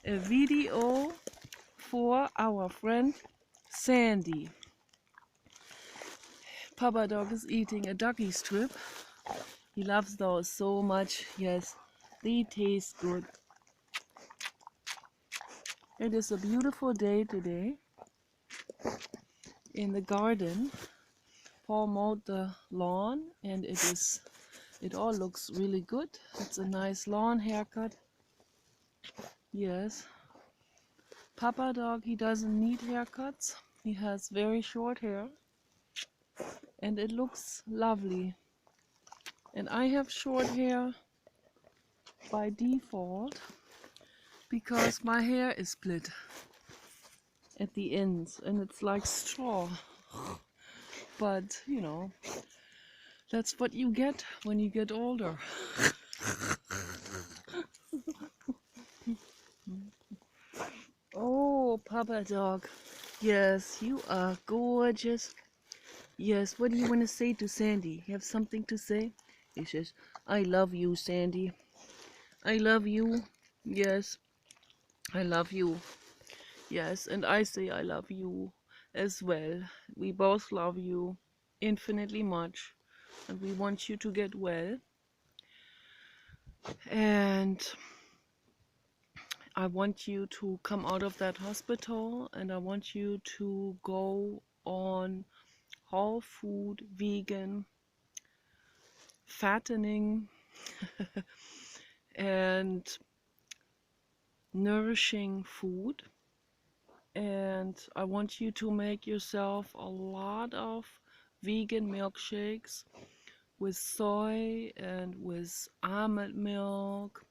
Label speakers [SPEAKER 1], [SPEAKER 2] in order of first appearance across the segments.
[SPEAKER 1] video for our friend Sandy. Papa Dog is eating a doggy strip. He loves those so much. Yes, they taste good. It is a beautiful day today in the garden. Paul mowed the lawn and it all looks really good. It's a nice lawn haircut. Yes. Papa Dog, he doesn't need haircuts. He has very short hair and it looks lovely. And I have short hair by default because my hair is split at the ends and it's like straw. But you know, that's what you get when you get older. Oh, Papa Dog. Yes, you are gorgeous. Yes, what do you want to say to Sandy? You have something to say? He says, I love you, Sandy. I love you. Yes, I love you. Yes, and I say I love you as well. We both love you infinitely much, and we want you to get well. And I want you to come out of that hospital, and I want you to go on whole food, vegan, fattening, and nourishing food. And I want you to make yourself a lot of vegan milkshakes with soy and with almond milk,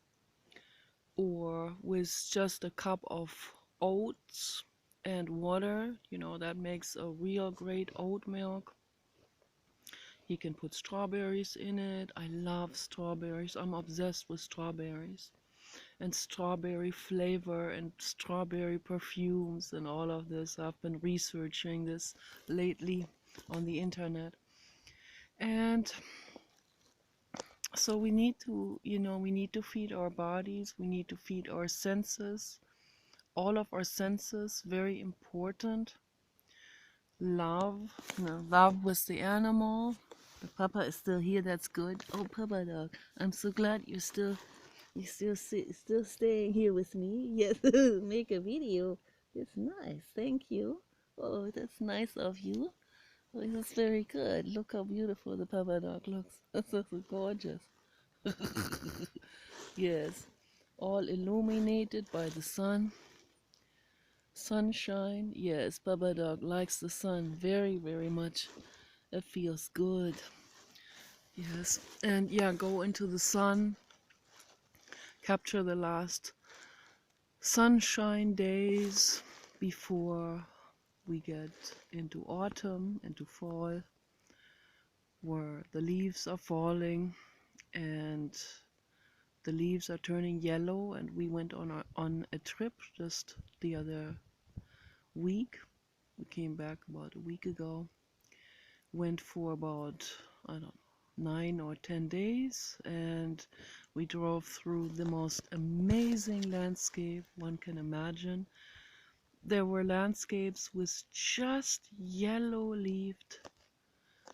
[SPEAKER 1] or with just a cup of oats and water. You know, that makes a real great oat milk. You can put strawberries in it. I love strawberries. I'm obsessed with strawberries and strawberry flavor and strawberry perfumes and all of this. I've been researching this lately on the internet. And so we need to, we need to feed our bodies, we need to feed our senses, all of our senses, very important. Love, love with the animal. The Papa is still here, that's good. Oh, Papa Dog, I'm so glad you're still staying here with me. Yes, make a video. It's nice, thank you. Oh, that's nice of you. Oh, that's very good. Look how beautiful the Papa Dog looks. That's so gorgeous. Yes, all illuminated by the sun. Sunshine. Yes, Papa Dog likes the sun very, very much. It feels good. Yes, and yeah, go into the sun. Capture the last sunshine days before we get into autumn, into fall, where the leaves are falling and the leaves are turning yellow. And we went on a trip just the other week. We came back about a week ago. Went for about, I don't know, 9 or 10 days, and we drove through the most amazing landscape one can imagine. There were landscapes with just yellow-leaved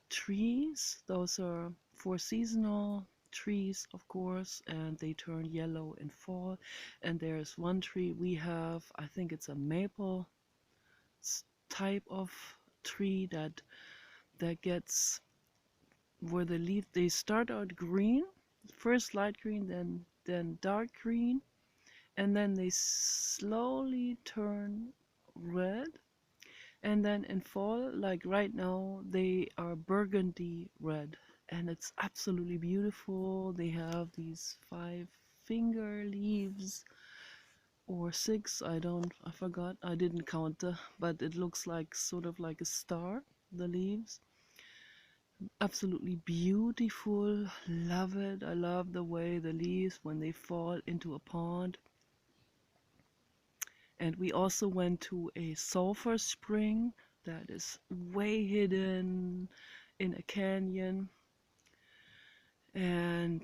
[SPEAKER 1] trees. Those are for seasonal trees, of course, and they turn yellow in fall. And there's one tree we have, I think it's a maple type of tree that gets, where the leaf, they start out green, first light green, then dark green, and then they slowly turn red. And then in fall, like right now, they are burgundy red, and it's absolutely beautiful. They have these 5-finger leaves, or 6, I forgot, I didn't count, but it looks like sort of like a star, the leaves. Absolutely beautiful. Love it. I love the way the leaves, when they fall into a pond. And we also went to a sulfur spring that is way hidden in a canyon. And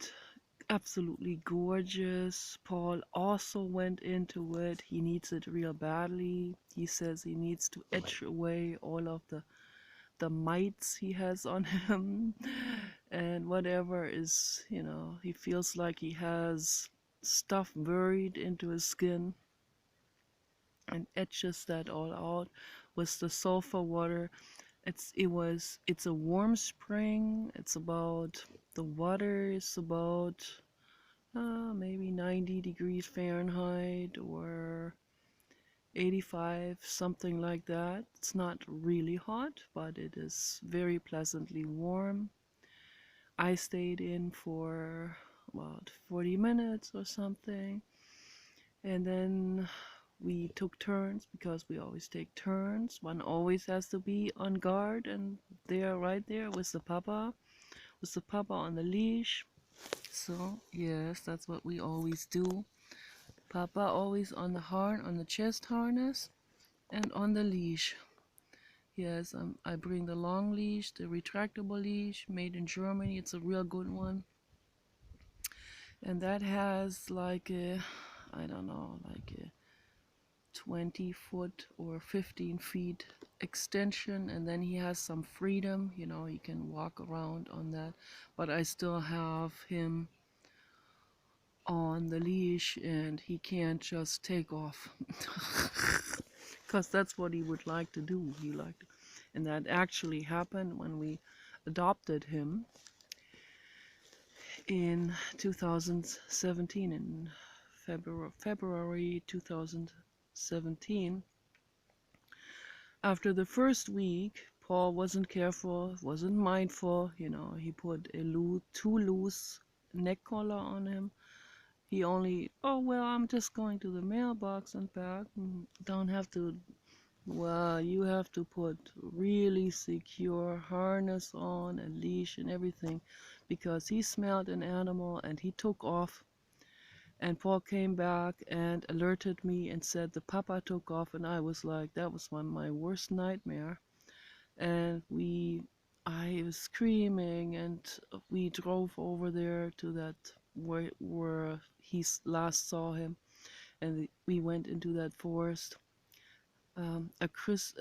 [SPEAKER 1] absolutely gorgeous. Paul also went into it. He needs it real badly. He says he needs to etch away all of the mites he has on him and whatever is, he feels like he has stuff buried into his skin, and etches that all out with the sulfur water. It's a warm spring. It's about the water is about maybe 90 degrees Fahrenheit or 85, something like that. It's not really hot, but it is very pleasantly warm. I stayed in for about 40 minutes or something, and then we took turns because we always take turns. One always has to be on guard, and there, right there, with the papa on the leash. So yes, that's what we always do. Papa always on the chest harness, and on the leash. Yes, I bring the long leash, the retractable leash, made in Germany. It's a real good one, and that has like I don't know, like a 20-foot or 15 feet extension, and then he has some freedom. He can walk around on that, but I still have him on the leash, and he can't just take off because that's what he would like to do. And that actually happened when we adopted him in 2017, in February 2017. After the first week, Paul wasn't careful, wasn't mindful. He put too loose neck collar on him. He only, oh, well, I'm just going to the mailbox and back. Don't have to, well, you have to put really secure harness on, a leash and everything, because he smelled an animal and he took off. And Paul came back and alerted me and said the papa took off, and I was like, that was my worst nightmare. And I was screaming, and we drove over there to that where he last saw him, and we went into that forest. A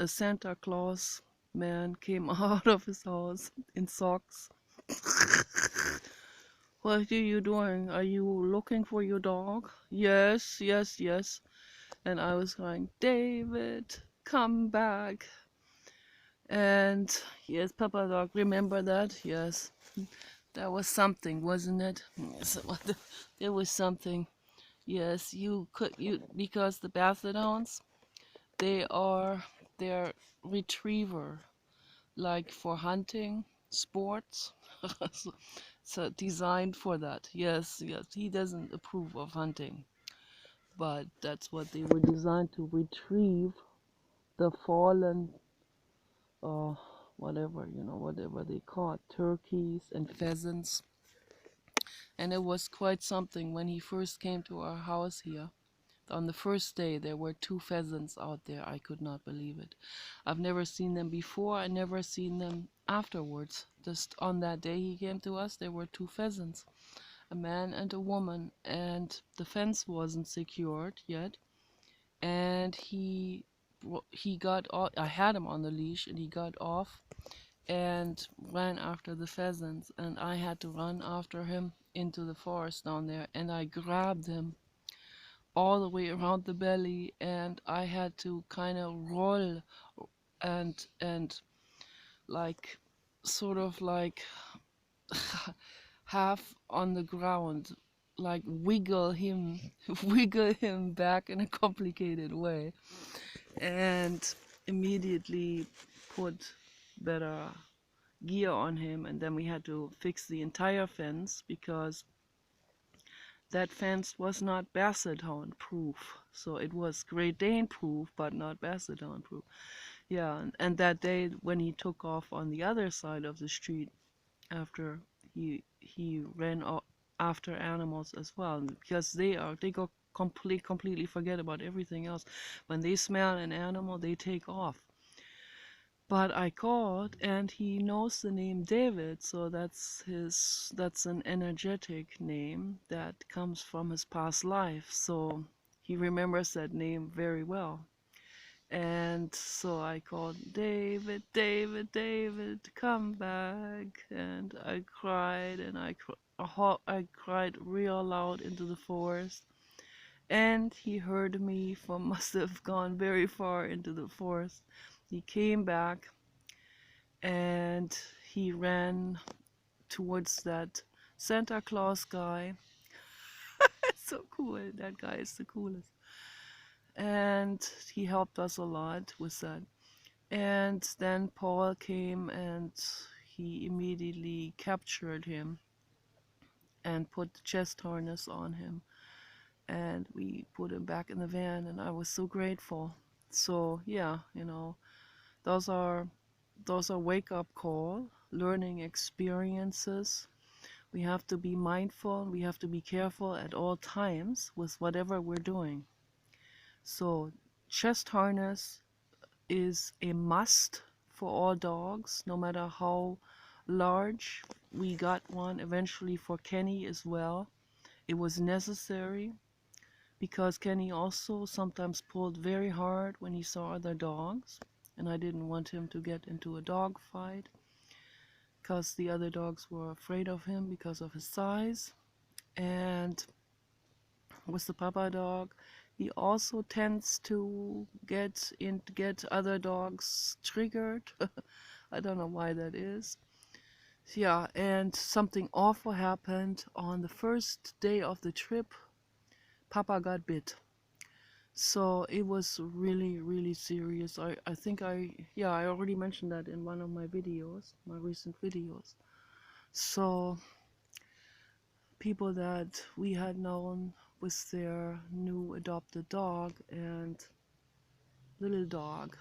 [SPEAKER 1] Santa Claus man came out of his house in socks. What are you doing? Are you looking for your dog? Yes, yes, yes. And I was going, David, come back. And yes, Papa Dog, remember that? Yes. That was something, wasn't it? Yes, there was something. Yes, because the Basset Hounds, they're retriever, like for hunting, sports. so, so designed for that. Yes, yes. He doesn't approve of hunting, but that's what they were designed to retrieve the fallen, uh, whatever they caught, turkeys and pheasants. And it was quite something when he first came to our house here. On the first day, there were 2 pheasants out there. I could not believe it. I've never seen them before. I never seen them afterwards. Just on that day he came to us, there were 2 pheasants, a man and a woman, and the fence wasn't secured yet. And he got off. I had him on the leash, and he got off and ran after the pheasants, and I had to run after him into the forest down there, and I grabbed him all the way around the belly, and I had to kind of roll and like sort of like half on the ground, like wiggle him wiggle him back in a complicated way, and immediately put better gear on him. And then we had to fix the entire fence because that fence was not Basset Hound proof. So it was Great Dane proof, but not Basset Hound proof. Yeah, and that day when he took off on the other side of the street, after he ran after animals as well, because they go completely forget about everything else. When they smell an animal, they take off. But I called and he knows the name David, so that's an energetic name that comes from his past life. So he remembers that name very well. And so I called, David, David, David, come back. And I cried and I cried real loud into the forest. And he heard me from must have gone very far into the forest. He came back and he ran towards that Santa Claus guy. It's so cool. That guy is the coolest. And he helped us a lot with that. And then Paul came and he immediately captured him and put the chest harness on him. And we put him back in the van, and I was so grateful. So yeah, those are wake up call, learning experiences. We have to be mindful, we have to be careful at all times with whatever we're doing. So chest harness is a must for all dogs, no matter how large. We got one eventually for Kenny as well. It was necessary because Kenny also sometimes pulled very hard when he saw other dogs, and I didn't want him to get into a dog fight because the other dogs were afraid of him because of his size. And with the Papa dog, he also tends to get other dogs triggered. I don't know why that is. Yeah, and something awful happened on the first day of the trip. Papa got bit. So it was really, really serious. I think I already mentioned that in one of my videos, my recent videos. So people that we had known with their new adopted dog and little dog,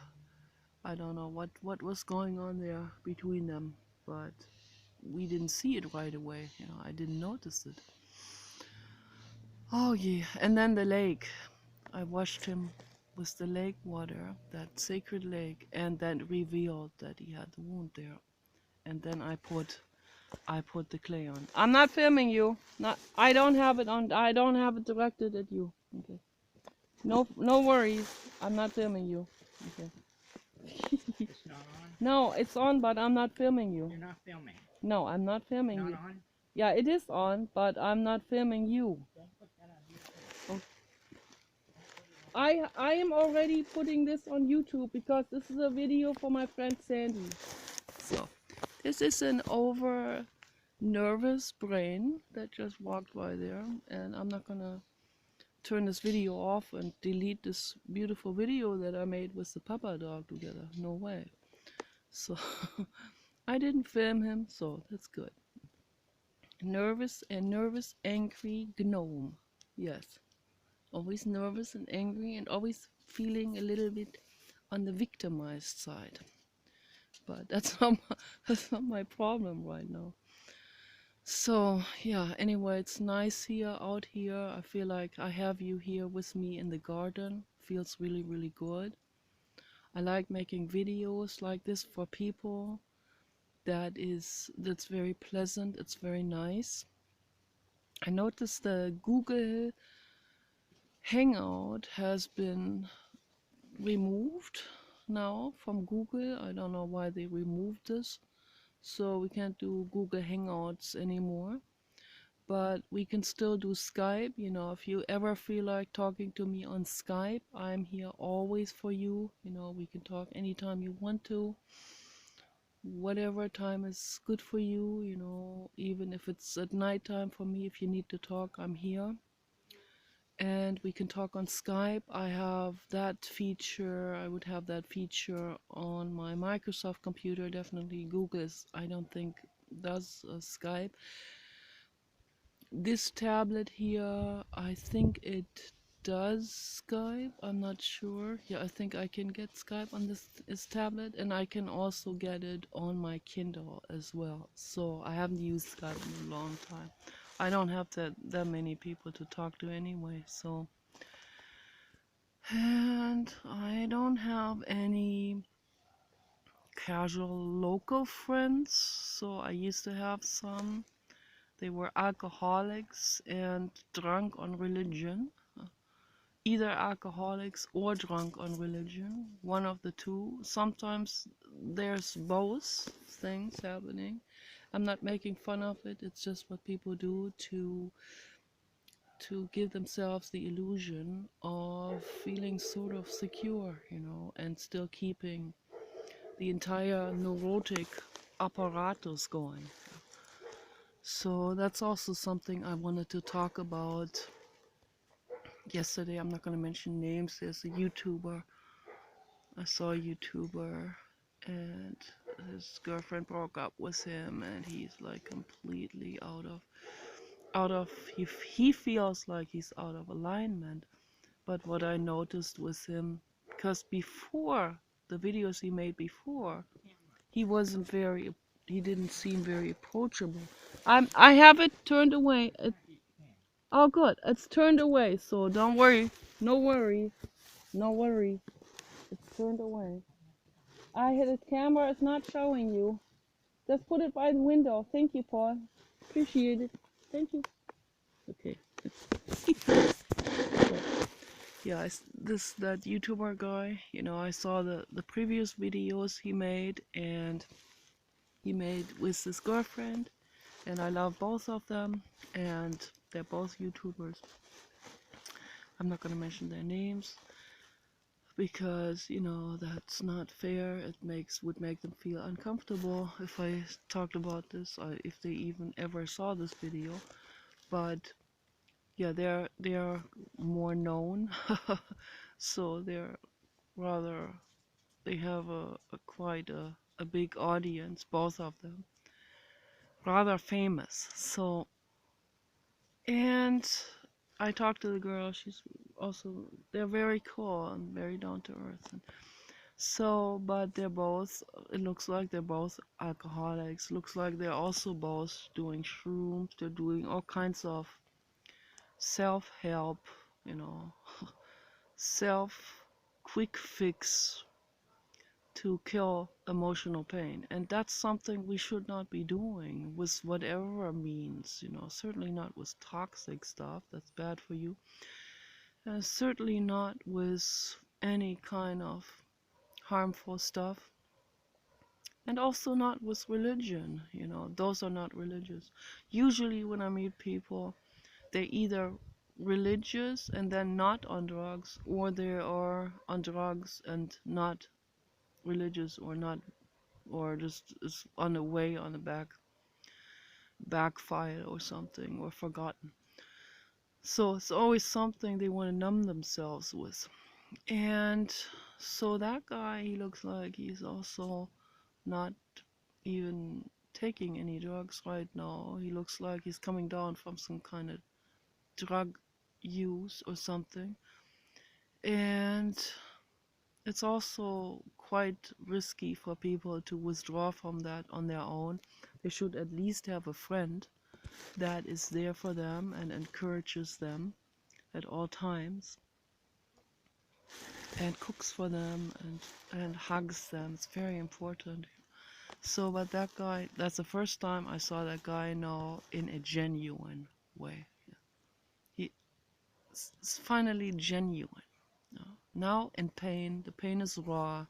[SPEAKER 1] I don't know what was going on there between them, but we didn't see it right away. I didn't notice it. Oh yeah, and then the lake. I washed him with the lake water, that sacred lake, and then revealed that he had the wound there. And then I put the clay on. I'm not filming you. Not. I don't have it on. I don't have it directed at you. Okay. No worries. I'm not filming you. Okay.
[SPEAKER 2] It's not on?
[SPEAKER 1] No, it's on, but I'm not filming you.
[SPEAKER 2] You're not filming.
[SPEAKER 1] No, I'm not filming
[SPEAKER 2] Not
[SPEAKER 1] you.
[SPEAKER 2] on?
[SPEAKER 1] Yeah, it is on, but I'm not filming you.
[SPEAKER 2] Don't put that on YouTube.
[SPEAKER 1] I am already putting this on YouTube because this is a video for my friend Sandy. So this is an over nervous brain that just walked by there, and I'm not gonna turn this video off and delete this beautiful video that I made with the Papa dog together. No way. So I didn't film him, so that's good. Nervous, angry gnome. Yes. Always nervous and angry and always feeling a little bit on the victimized side. But that's not my problem right now. So yeah, anyway, it's nice here, out here. I feel like I have you here with me in the garden. Feels really, really good. I like making videos like this for people. That's very pleasant. It's very nice. I noticed the Google Hangout has been removed now from Google. I don't know why they removed this. So we can't do Google Hangouts anymore. But we can still do Skype. If you ever feel like talking to me on Skype, I'm here always for you. We can talk anytime you want to, whatever time is good for you, even if it's at nighttime for me. If you need to talk, I'm here. And we can talk on Skype. I have that feature. I would have that feature on my Microsoft computer. Definitely Google I don't think, does Skype. This tablet here, I think it does Skype. I'm not sure. Yeah, I think I can get Skype on this tablet, and I can also get it on my Kindle as well. So I haven't used Skype in a long time. I don't have that many people to talk to anyway, so. And I don't have any casual local friends. So I used to have some. They were alcoholics and drunk on religion. Either alcoholics or drunk on religion, one of the two. Sometimes there's both things happening. I'm not making fun of it, it's just what people do to give themselves the illusion of feeling sort of secure, and still keeping the entire neurotic apparatus going. So that's also something I wanted to talk about yesterday. I'm not going to mention names. There's a YouTuber. I saw a YouTuber and his girlfriend broke up with him, and he's like completely out of he feels like he's out of alignment. But what I noticed with him, because before the videos he made before, he wasn't very he didn't seem very approachable. I have it turned away. Oh good, it's turned away, so don't worry. No worry. No worry. It's turned away. I hit the camera is not showing you. Just put it by the window. Thank you, Paul. Appreciate it. Thank you. Okay. Yeah, that YouTuber guy. I saw the previous videos he made, and he made with his girlfriend, and I love both of them, and they're both YouTubers. I'm not gonna mention their names because that's not fair. It would make them feel uncomfortable if I talked about this, if they even ever saw this video. But yeah, they're more known, so rather they have quite a big audience, both of them, rather famous. So, and I talked to the girl. They're very cool and very down to earth. And so, but it looks like they're both alcoholics. Looks like they're also both doing shrooms. They're doing all kinds of self-help, you know, self quick fix to kill emotional pain. And that's something we should not be doing with whatever means, certainly not with toxic stuff that's bad for you. And certainly not with any kind of harmful stuff. And also not with religion, those are not religious. Usually when I meet people, they're either religious and then not on drugs, or they are on drugs and not religious, or just is on the way on the backfire or something, or forgotten. So it's always something they want to numb themselves with. And so that guy, he looks like he's also not even taking any drugs right now. He looks like he's coming down from some kind of drug use or something. And it's also quite risky for people to withdraw from that on their own. They should at least have a friend that is there for them and encourages them at all times and cooks for them and hugs them. It's very important. So, but that guy, that's the first time I saw that guy now in a genuine way. He it's finally genuine. Now in pain, the pain is raw.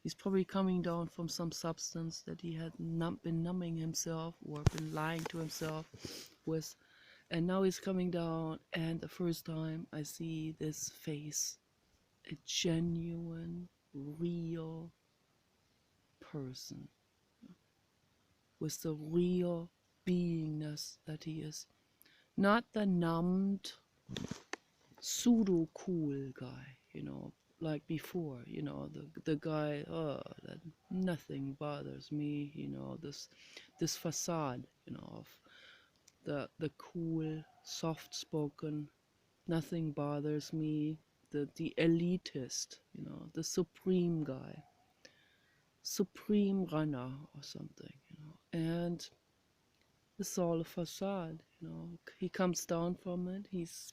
[SPEAKER 1] He's probably coming down from some substance that he had been numbing himself or been lying to himself with. And now he's coming down, and the first time I see this face, a genuine, real person with the real beingness that he is. Not the numbed, pseudo cool guy, like before, the guy, that nothing bothers me, this facade, of the cool, soft spoken, nothing bothers me, the elitist, the supreme guy, supreme runner or something, and it's all a facade, he comes down from it, he's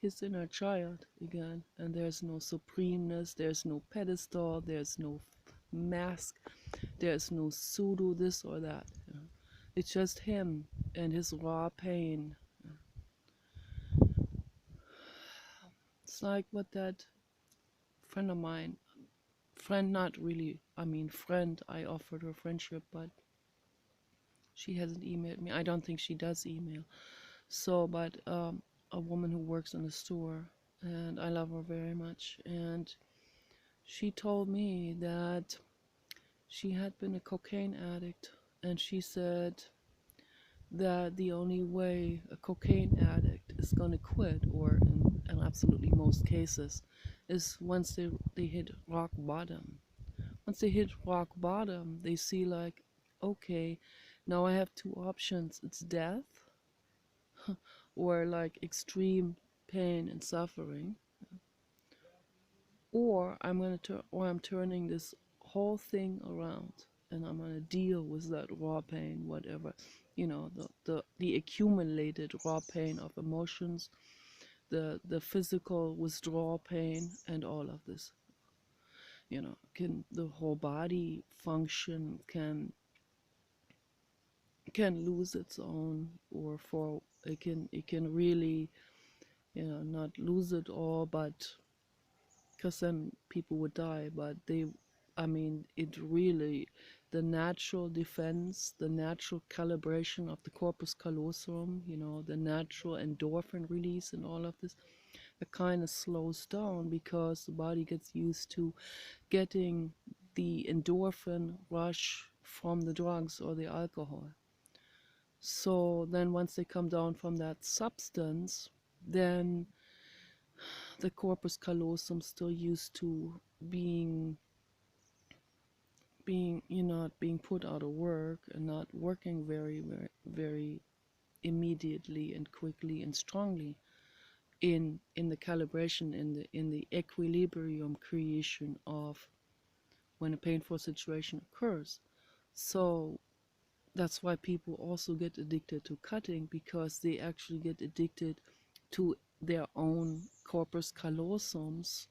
[SPEAKER 1] his inner child again, and there's no supremeness, there's no pedestal, there's no mask. There is no pseudo this or that. It's just him and his raw pain. It's like what that friend of mine, friend not really, I mean friend, I offered her friendship, but she hasn't emailed me. I don't think she does email. So, but a woman who works in a store, and I love her very much. And she told me that she had been a cocaine addict, and she said that the only way a cocaine addict is going to quit, or in absolutely most cases, is once they hit rock bottom. Once they hit rock bottom, they see like, okay, now I have two options. It's death or like extreme pain and suffering, or I'm turning this whole thing around and I'm gonna deal with that raw pain, whatever, the accumulated raw pain of emotions, the physical withdrawal pain, and all of this. Can the whole body function can lose its own, or for it can really not lose it all, but because then people would die. But I mean, it really, the natural defense, the natural calibration of the corpus callosum, the natural endorphin release and all of this, it kind of slows down because the body gets used to getting the endorphin rush from the drugs or the alcohol. So then once they come down from that substance, then the corpus callosum still used to being being put out of work and not working very very very immediately and quickly and strongly in the calibration, in the equilibrium creation of when a painful situation occurs. So that's why people also get addicted to cutting, because they actually get addicted to their own corpus callosum's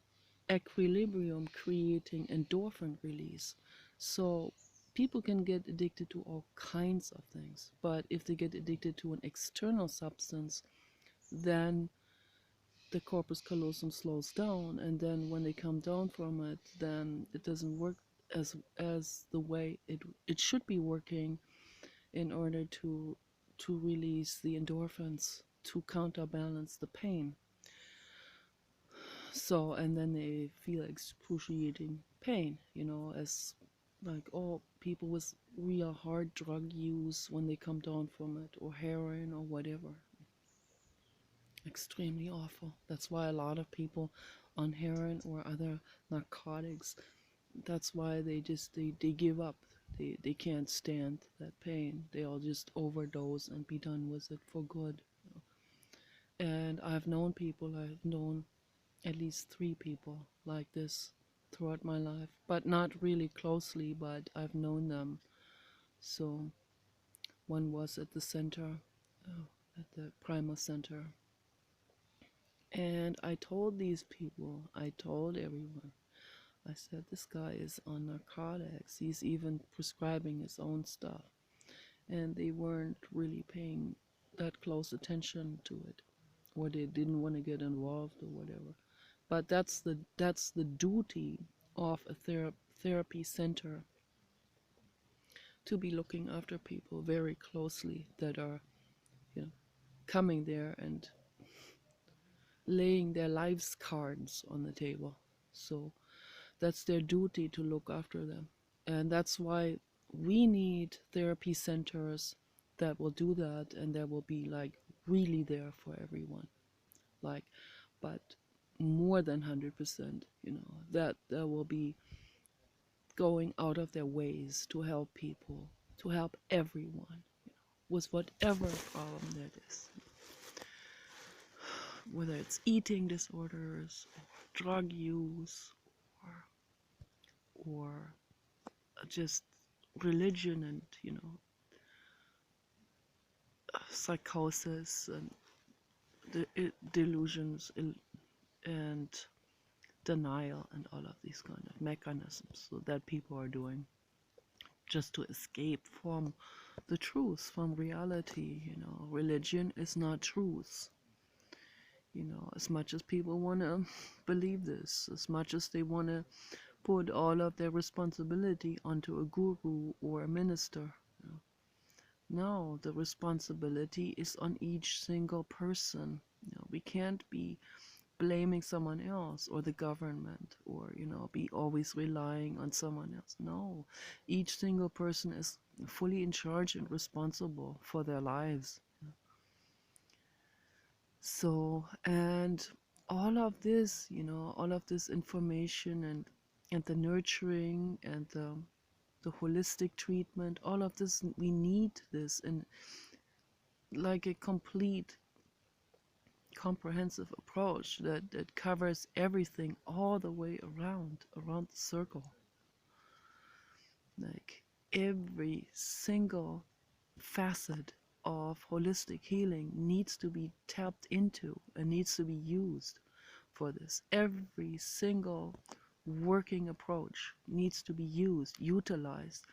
[SPEAKER 1] equilibrium creating endorphin release. So people can get addicted to all kinds of things, but if they get addicted to an external substance, then the corpus callosum slows down, and then when they come down from it, then it doesn't work as the way it should be working, in order to release the endorphins to counterbalance the pain. So, and then they feel excruciating pain, as like all people with real hard drug use when they come down from it, or heroin or whatever. Extremely awful. That's why a lot of people on heroin or other narcotics, that's why they give up. They can't stand that pain. They all just overdose and be done with it for good. And I've known at least 3 people like this throughout my life, but not really closely, but I've known them. So one was at the center, at the Primal Center. And I told these people, I told everyone, I said, this guy is on narcotics. He's even prescribing his own stuff. And they weren't really paying that close attention to it, or they didn't want to get involved or whatever. But that's the duty of a therapy center, to be looking after people very closely that are, coming there and laying their lives cards on the table. So that's their duty, to look after them. And that's why we need therapy centers that will do that, and that will be like really there for everyone. Like, but more than 100%, that will be going out of their ways to help people, to help everyone, with whatever problem that is. Whether it's eating disorders, or drug use, or just religion, and psychosis and delusions, and denial and all of these kind of mechanisms so that people are doing just to escape from the truth, from reality. Religion is not truth. As much as people want to believe this, as much as they want to put all of their responsibility onto a guru or a minister. No, the responsibility is on each single person. We can't be blaming someone else or the government, or be always relying on someone else. No, each single person is fully in charge and responsible for their lives. So, and all of this information and the nurturing and the holistic treatment, all of this, we need this in like a complete comprehensive approach that covers everything all the way around the circle. Like every single facet of holistic healing needs to be tapped into and needs to be used for this. Every single working approach needs to be utilized.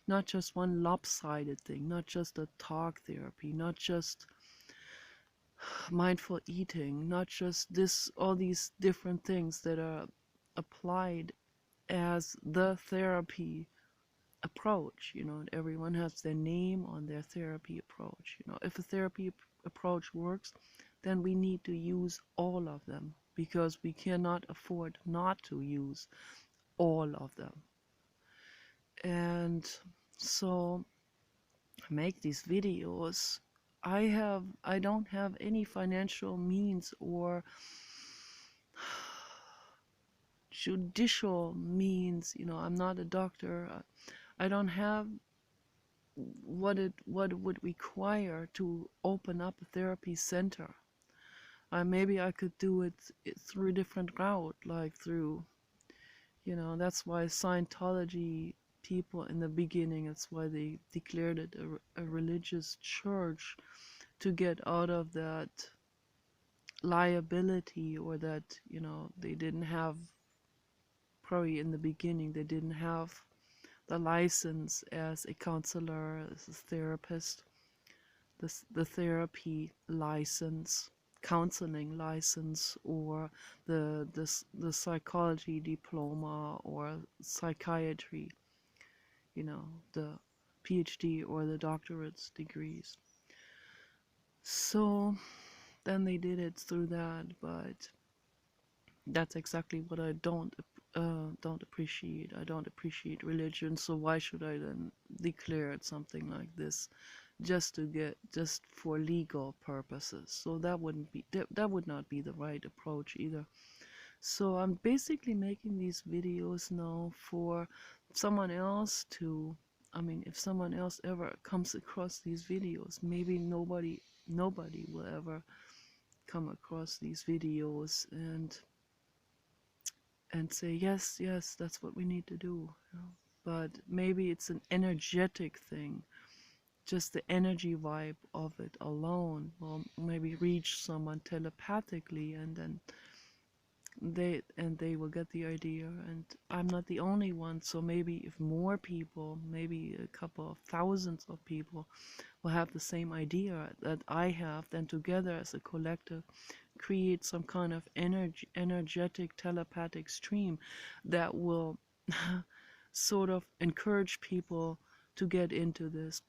[SPEAKER 1] Not just one lopsided thing, not just a talk therapy, not just mindful eating, not just all these different things that are applied as the therapy approach. And everyone has their name on their therapy approach. If a therapy approach works, then we need to use all of them, because we cannot afford not to use all of them. And so I make these videos. I don't have any financial means or judicial means. I'm not a doctor. I don't have what it would require to open up a therapy center. Maybe I could do it through a different route, like through, that's why Scientology people in the beginning, that's why they declared it a religious church, to get out of that liability, or that, they didn't have, probably in the beginning, they didn't have the license as a counselor, as a therapist, the therapy license, counseling license, or the psychology diploma, or psychiatry, the PhD or the doctorate degrees. So then they did it through that, but that's exactly what I don't appreciate. I don't appreciate religion, so why should I then declare it something like this, just for legal purposes? So that would not be the right approach either. So I'm basically making these videos now for someone else to, if someone else ever comes across these videos, maybe nobody will ever come across these videos and say, yes, that's what we need to do. But maybe it's an energetic thing. Just the energy vibe of it alone will maybe reach someone telepathically, and then they will get the idea. And I'm not the only one, so maybe if more people, maybe a couple of thousands of people, will have the same idea that I have, then together as a collective create some kind of energetic telepathic stream that will sort of encourage people to get into this.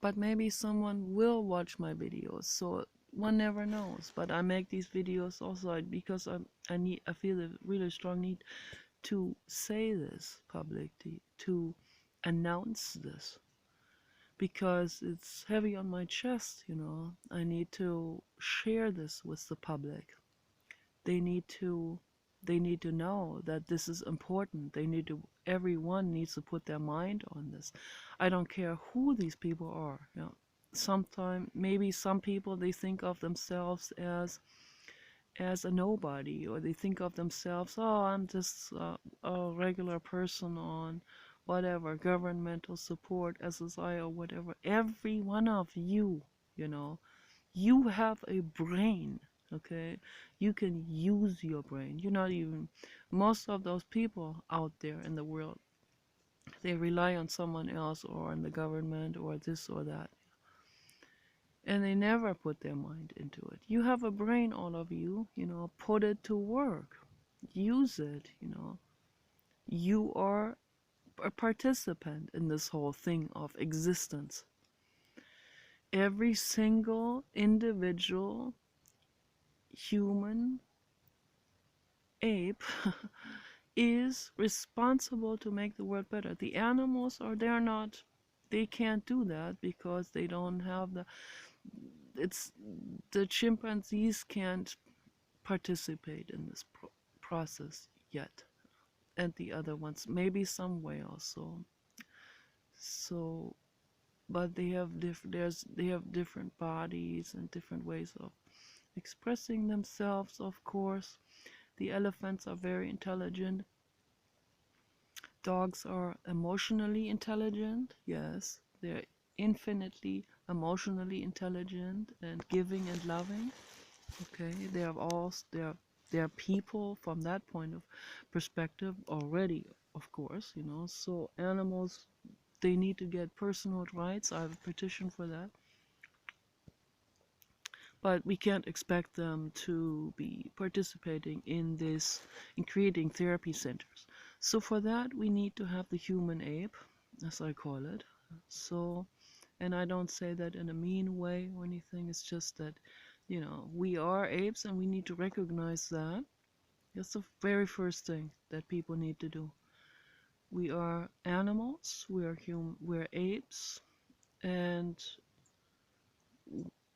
[SPEAKER 1] But maybe someone will watch my videos, so one never knows. But I make these videos also because I feel a really strong need to say this publicly, to announce this, because it's heavy on my chest. I need to share this with the public. They need to know that this is important. Everyone needs to put their mind on this. I don't care who these people are. Sometimes, maybe some people, they think of themselves as a nobody, or they think of themselves, oh, I'm just a regular person on whatever governmental support, SSI, or whatever. Every one of you, you have a brain. Okay, you can use your brain. You're not even, most of those people out there in the world, they rely on someone else or on the government or this or that, and they never put their mind into it. You have a brain, all of you, put it to work, use it. You are a participant in this whole thing of existence. Every single individual human ape is responsible to make the world better. The animals are, they're not, they can't do that because they don't have it's the chimpanzees can't participate in this process yet, and the other ones maybe some whales. So but they have they have different bodies and different ways of expressing themselves. Of course, the elephants are very intelligent. Dogs are emotionally intelligent. Yes, they're infinitely emotionally intelligent and giving and loving. Okay, they're people from that point of perspective already, of course. So animals, they need to get personal rights. I have a petition for that. But we can't expect them to be participating in creating therapy centers. So for that, we need to have the human ape, as I call it. So, and I don't say that in a mean way or anything. It's just that, we are apes and we need to recognize that. That's the very first thing that people need to do. We are animals, we're apes, and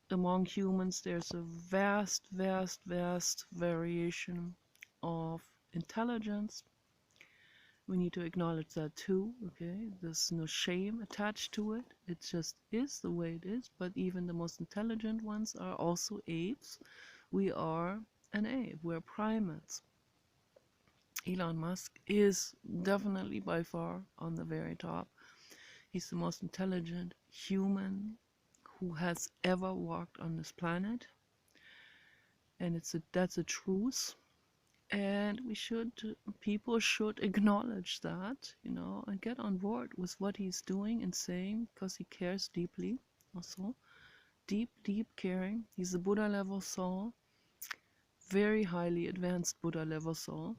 [SPEAKER 1] among humans there's a vast, vast, vast variation of intelligence. We need to acknowledge that too, okay? There's no shame attached to it. It just is the way it is. But even the most intelligent ones are also apes. We are an ape. We're primates. Elon Musk is definitely by far on the very top. He's the most intelligent human who has ever walked on this planet. And that's a truth. And people should acknowledge that, and get on board with what he's doing and saying, because he cares deeply. Also, deep, deep caring. He's a Buddha level soul, very highly advanced Buddha level soul,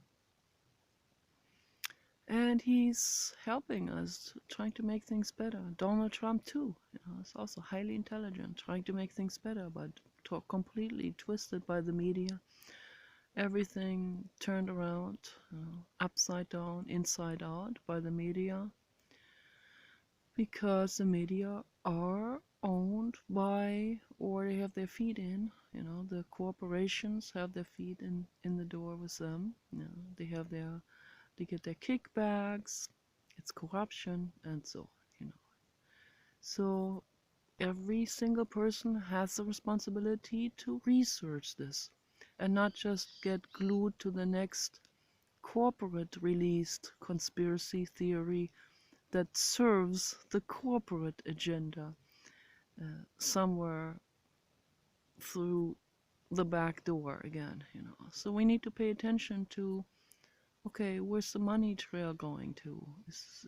[SPEAKER 1] and he's helping us, trying to make things better. Donald Trump too, is also highly intelligent, trying to make things better, but completely twisted by the media. Everything turned around, upside down, inside out by the media, because the media are owned by, or they have their feet in, the corporations have their feet in the door with them. They get their kickbacks, it's corruption, and so on. So every single person has the responsibility to research this and not just get glued to the next corporate released conspiracy theory that serves the corporate agenda somewhere through the back door again. So we need to pay attention to, okay, where's the money trail going to?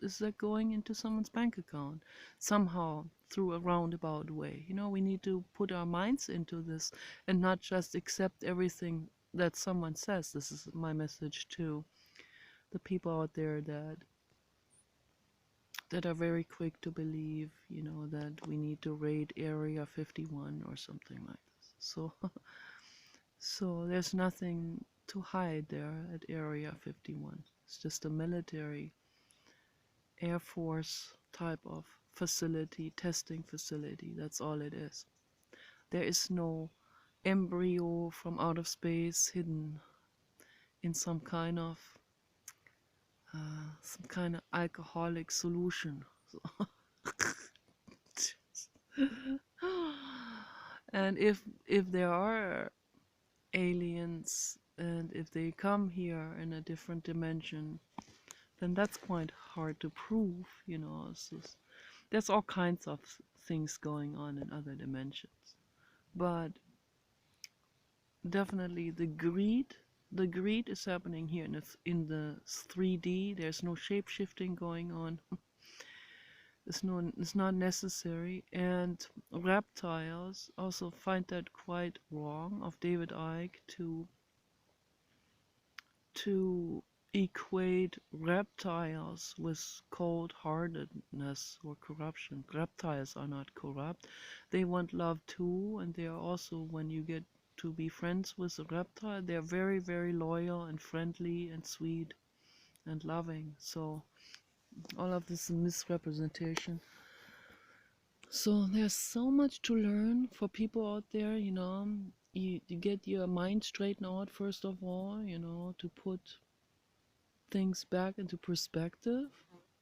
[SPEAKER 1] Is that going into someone's bank account somehow through a roundabout way? We need to put our minds into this and not just accept everything that someone says. This is my message to the people out there that are very quick to believe, that we need to raid Area 51 or something like this. So there's nothing to hide there at Area 51. It's just a military Air Force type of facility, testing facility. That's all it is. There is no embryo from outer space hidden in some kind of alcoholic solution. And if there are aliens and if they come here in a different dimension, then that's quite hard to prove. There's all kinds of things going on in other dimensions, but definitely the greed is happening here in the 3D. There's no shape shifting going on. It's not necessary. And reptiles also find that quite wrong of David Icke to equate reptiles with cold-heartedness or corruption. Reptiles are not corrupt. They want love too, and they are also, when you get to be friends with a reptile, they're very, very loyal and friendly and sweet and loving. So all of this is misrepresentation. So there's so much to learn for people out there, you know. You get your mind straightened out first of all, you know, to put things back into perspective.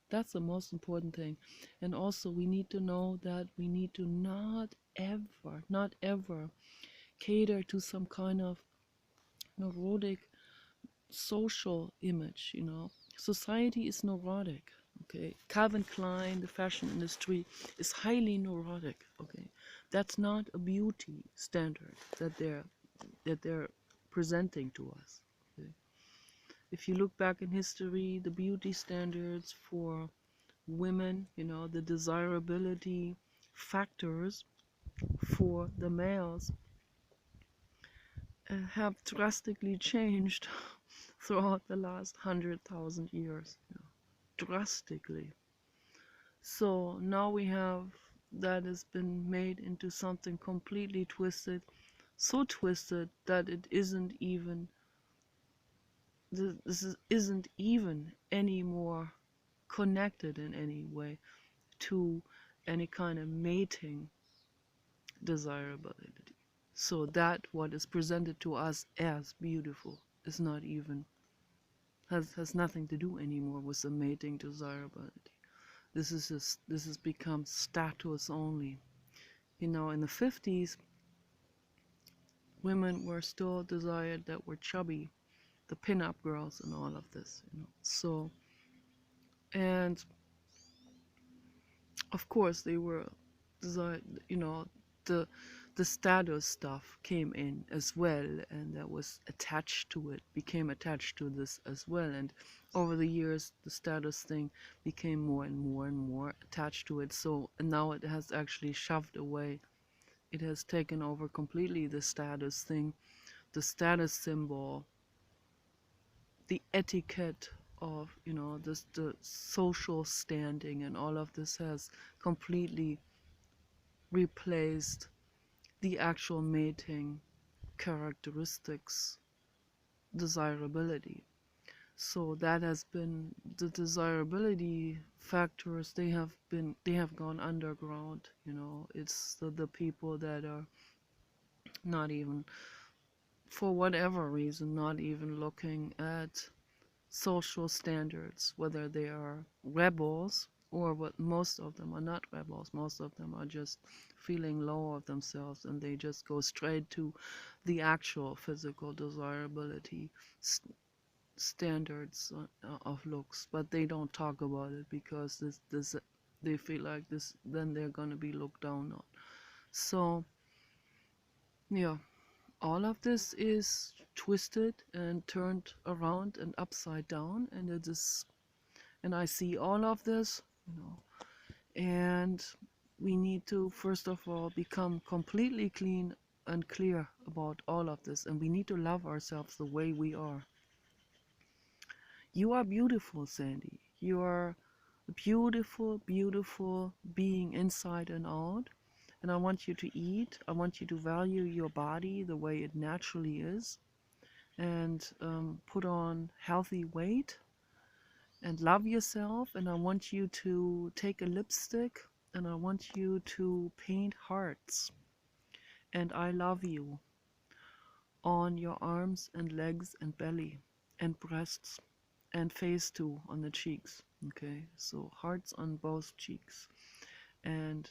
[SPEAKER 1] That's the most important thing. And also, we need to know that we need to not ever cater to some kind of neurotic social image, you know. Society is neurotic, okay? Calvin Klein, the fashion industry, is highly neurotic, okay? That's not a beauty standard that they're presenting to us. Okay? If you look back in history, the beauty standards for women, you know, the desirability factors for the males have drastically changed throughout the last 100,000 years. You know, drastically. So now we have that has been made into something completely twisted, so twisted that it isn't even isn't even any more connected in any way to any kind of mating desirability. So that what is presented to us as beautiful is not even has nothing to do anymore with the mating desirability. This has become status only. You know, in the 50s, women were still desired that were chubby, the pin-up girls and all of this. You know, so and of course they were desired. You know, the the status stuff came in as well, and that was attached to it, became attached to this as well. And over the years, the status thing became more and more and more attached to it. So and now it has actually shoved away. It has taken over completely the status thing, the status symbol, the etiquette of, you know, this the social standing, and all of this has completely replaced the actual mating characteristics, desirability. So that has been the desirability factors. They have gone underground. You know, it's the people that are not even, for whatever reason, not even looking at social standards, whether they are rebels or what. Most of them are not rebels. Most of them are just feeling low of themselves, and they just go straight to the actual physical desirability standards of looks, but they don't talk about it because this they feel like this, then they're gonna be looked down on. So yeah, all of this is twisted and turned around and upside down, and it is, and I see all of this, you know, and we need to first of all become completely clean and clear about all of this, and we need to love ourselves the way we are. You are beautiful, Sandy. You are a beautiful, beautiful being inside and out. And I want you to eat. I want you to value your body the way it naturally is, and put on healthy weight and love yourself. And I want you to take a lipstick and I want you to paint hearts and I love you on your arms and legs and belly and breasts and face too on the cheeks. Okay, so hearts on both cheeks. And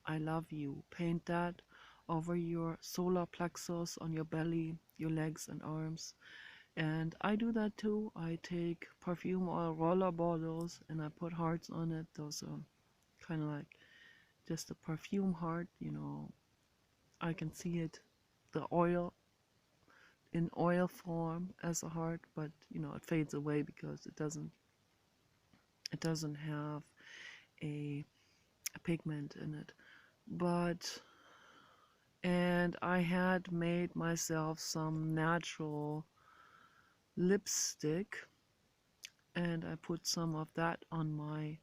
[SPEAKER 1] I love you. Paint that over your solar plexus, on your belly, your legs and arms. And I do that too. I take perfume oil roller bottles and I put hearts on it. Those are kind of like just a perfume heart, you know. I can see it, the oil in oil form as a heart, but it fades away because it doesn't have a pigment in it. But and I had made myself some natural lipstick, and I put some of that on my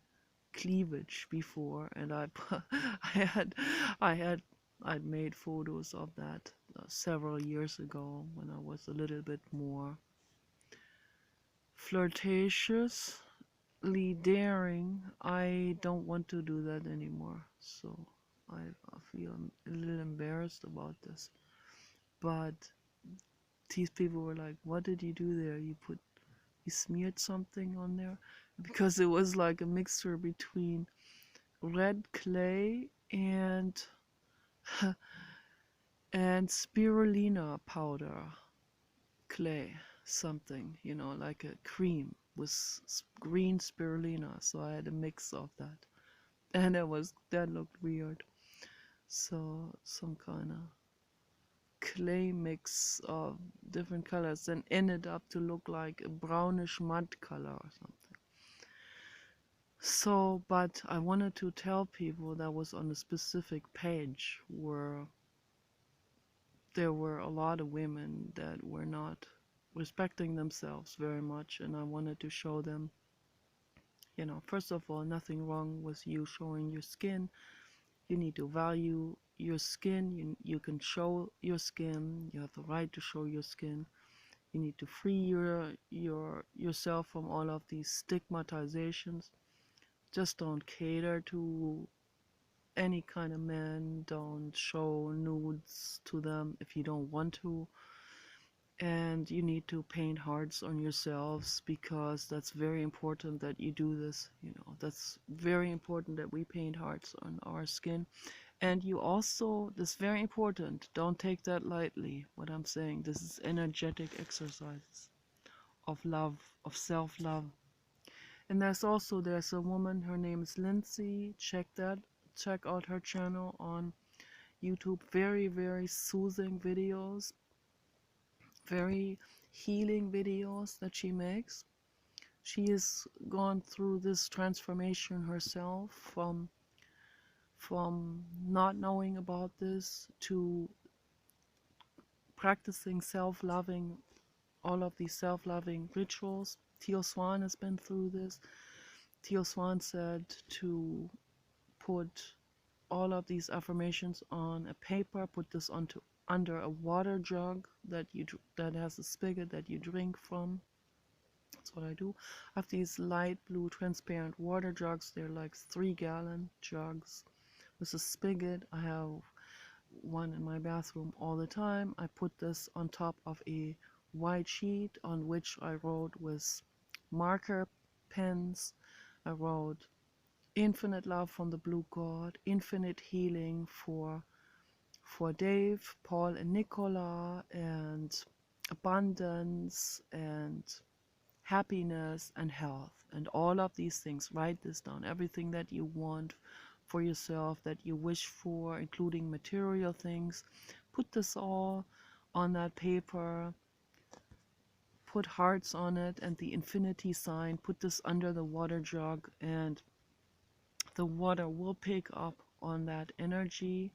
[SPEAKER 1] cleavage before, and I had I had I'd made photos of that several years ago when I was a little bit more flirtatiously daring. I don't want to do that anymore, so I feel a little embarrassed about this. But these people were like, "What did you do there? You smeared something on there?" Because it was like a mixture between red clay and spirulina powder clay, something, like a cream with green spirulina. So I had a mix of that, and that looked weird. So some kind of clay mix of different colors and ended up to look like a brownish mud color or something. So, but I wanted to tell people that was on a specific page where there were a lot of women that were not respecting themselves very much, and I wanted to show them, first of all, nothing wrong with you showing your skin. You need to value your skin. You can show your skin. You have the right to show your skin. You need to free yourself from all of these stigmatizations. Just don't cater to any kind of man. Don't show nudes to them if you don't want to. And you need to paint hearts on yourselves, because that's very important that you do this. That's very important that we paint hearts on our skin. And you also, this is very important, don't take that lightly, what I'm saying. This is energetic exercises of love, of self-love. And there's a woman, her name is Lindsay. Check out her channel on YouTube. Very, very soothing videos, very healing videos that she makes. She has gone through this transformation herself, from not knowing about this to practicing self-loving, all of these self-loving rituals. Teal Swan has been through this. Teal Swan said to put all of these affirmations on a paper, put this under a water jug that has a spigot that you drink from. That's what I do. I have these light blue transparent water jugs. They're like 3-gallon jugs with a spigot. I have one in my bathroom all the time. I put this on top of a white sheet on which I wrote with marker pens. I wrote infinite love from the blue god, infinite healing for Dave, Paul, and Nicola, and abundance and happiness and health and all of these things. Write this down. Everything that you want for yourself, that you wish for, including material things. Put this all on that paper. Put hearts on it and the infinity sign. Put this under the water jug, and the water will pick up on that energy,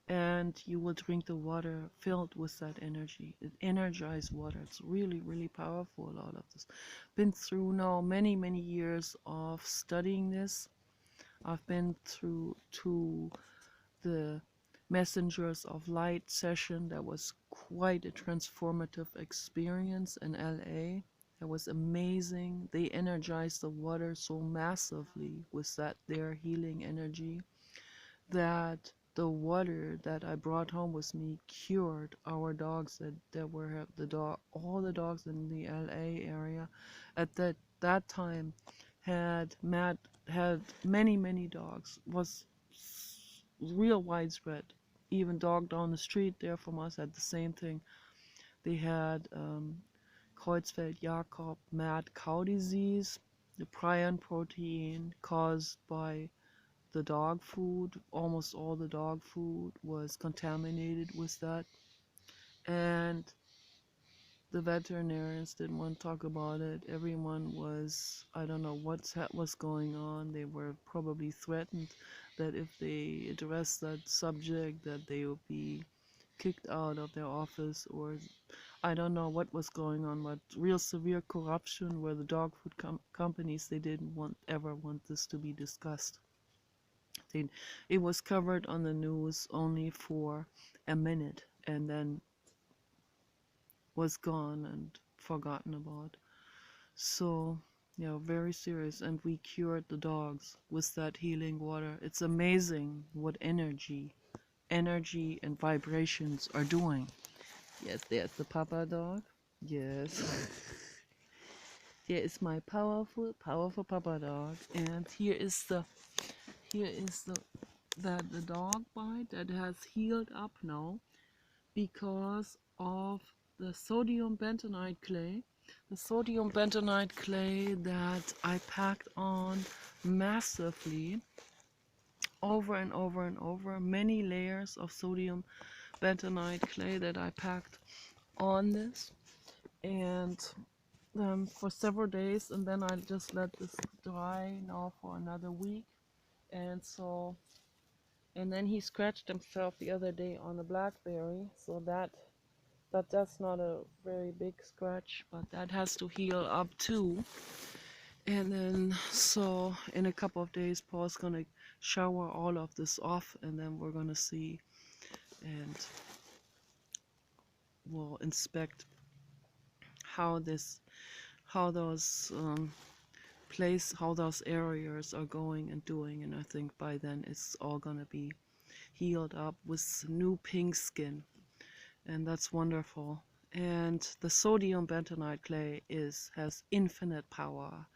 [SPEAKER 1] and you will drink the water filled with that energy. It energized water. It's really, really powerful, all of this. Been through now many, many years of studying this. I've been through to the Messengers of Light session. That was quite a transformative experience in LA. It was amazing. They energized the water so massively with their healing energy, that the water that I brought home with me cured our dogs that were all the dogs in the LA area at that time had many dogs. Was real widespread. Even dog down the street there from us had the same thing. They had Creutzfeldt-Jakob mad cow disease, the prion protein caused by the dog food. Almost all the dog food was contaminated with that. And The veterinarians didn't want to talk about it. Everyone was, I don't know was going on. They were probably threatened that if they address that subject, that they would be kicked out of their office, or I don't know what was going on, but real severe corruption where the dog food companies, they didn't ever want this to be discussed. They, it was covered on the news only for a minute and then was gone and forgotten about. So, yeah, very serious. And we cured the dogs with that healing water. It's amazing what energy and vibrations are doing. Yes, there's the papa dog. Yes. Here is my powerful papa dog. And here is the dog bite that has healed up now because of the sodium bentonite clay. The sodium bentonite clay that I packed on massively over and over and over, many layers of sodium bentonite clay that I packed on this, and for several days, and then I just let this dry now for another week. And so, and then he scratched himself the other day on a blackberry, so that's not a very big scratch, but that has to heal up too. And then, so in a couple of days, Paul's gonna shower all of this off, and then we're gonna see, and we'll inspect how those how those areas are going and doing. And I think by then it's all gonna be healed up with new pink skin, and that's wonderful. And the sodium bentonite clay has infinite power.